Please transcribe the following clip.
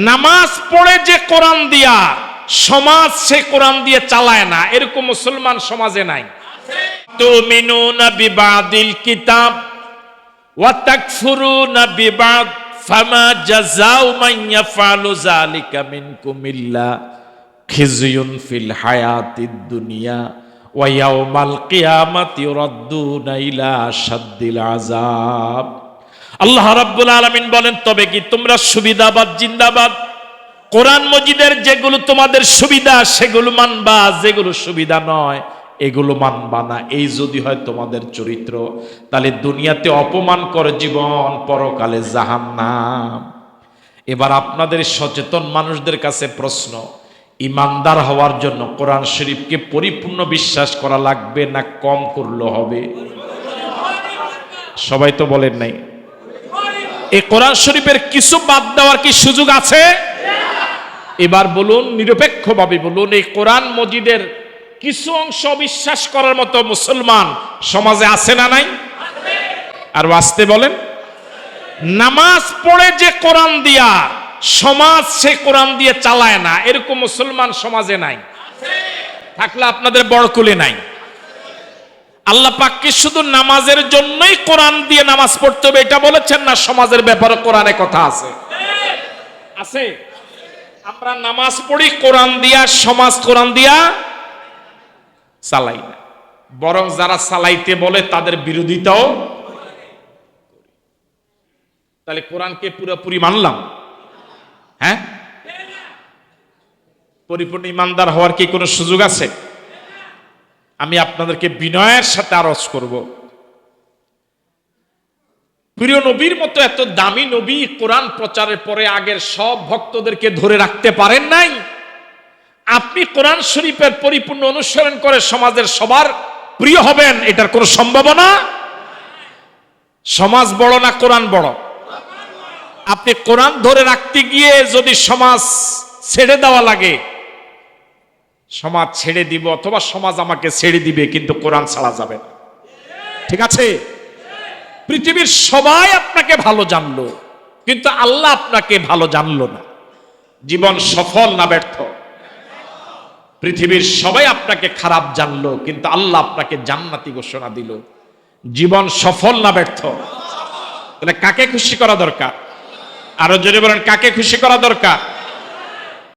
নামাজ পড়ে যে কোরআন দিয়া সমাজ সে কোরআন দিয়ে চালায় না, এরকম মুসলমান সমাজে নাই। তুমিনুনা বিবাদিল কিতাব ওয়া তাকফুরুনা বিবাদ ফামা জাযাউ মান ইয়াফআলু যালিকা মিনকুম ইল্লা খিজয়ুন ফিল হায়াতিদ দুনিয়া ওয়া ইয়াউমাল কিয়ামাতি ইউরাদ্দুনা ইলা আশাদ্দিল আযাব। আল্লাহ রাব্বুল আলামিন বলেন, তবে কি তোমরা সুবিধাবাদ জিন্দাবাদ, কোরআন মজিদের যেগুলো তোমাদের সুবিধা সেগুলো মানবা, যেগুলো সুবিধা নয় এগুলো মানবা না। এই যদি হয় তোমাদের চরিত্র, তাহলে দুনিয়াতে অপমান করে জীবন, পরকালে জাহান্নাম। এবার আপনাদের সচেতন মানুষদের কাছে প্রশ্ন, ইমানদার হওয়ার জন্য কোরআন শরীফকে পরিপূর্ণ বিশ্বাস করা লাগবে না কম করলে হবে? সবাই তো বলেন নাই। এই কোরআন শরীফের কিছু বাদ দেওয়ার কি সুযোগ আছে? এবার বলুন, নিরপেক্ষভাবে বলুন, এই কোরআন মজিদের কিছু অংশ বিশ্বাস করার মতো মুসলমান সমাজে আছে না নাই? আর আসতে বলেন, নামাজ পড়ে যে কোরআন দিয়া সমাজ সে কোরআন দিয়ে চালায় না, এরকম মুসলমান সমাজে নাই। থাকলে আপনাদের বড় কুলে নাই। আল্লাহ পাক কি শুধু নামাজের জন্যই কোরআন দিয়ে নামাজ পড়তে হবে এটা বলেছেন না? সমাজের ব্যাপারে কোরআনে কথা আছে, আছে। আমরা নামাজ পড়ি কোরআন দিয়া, সমাজ কোরআন দিয়া চালাই না, বরং যারা চালাইতে বলে তাদের বিরোধিতাও। তাহলে কোরআনকে পুরোপুরি মানলাম? হ্যাঁ, পরিপূর্ণ ইমানদার হওয়ার কি কোনো সুযোগ আছে? আমি আপনাদেরকে বিনয়ের সাথে আরজ করব, প্রিয় নবীর মতো এত দামি নবী কোরআন প্রচারের পরে আগের সব ভক্তদেরকে ধরে রাখতে পারেন নাই। আপনি কোরআন শরীফের পরিপূর্ণ অনুসরণ করে সমাজের সবার প্রিয় হবেন, এটার কোনো সম্ভাবনা? সমাজ বড় না কোরআন বড়? আপনি কোরআন ধরে রাখতে গিয়ে যদি সমাজ ছেড়ে দেওয়া লাগে, সমাজ ছেড়ে দিব অথবা সমাজ আমাকে ছেড়ে দিবে, কিন্তু কোরআন ছাড়া যাবে না। ঠিক আছে? পৃথিবীর সবাই আপনাকে ভালো জানলো, কিন্তু আল্লাহ আপনাকে ভালো জানলো না। জীবন সফল না ব্যর্থ? পৃথিবীর সবাই আপনাকে খারাপ জানলো, কিন্তু আল্লাহ আপনাকে জান্নাতি ঘোষণা দিল। জীবন সফল না ব্যর্থ? তাহলে কাকে খুশি করা দরকার? আরো জোরে বলেন, কাকে খুশি করা দরকার?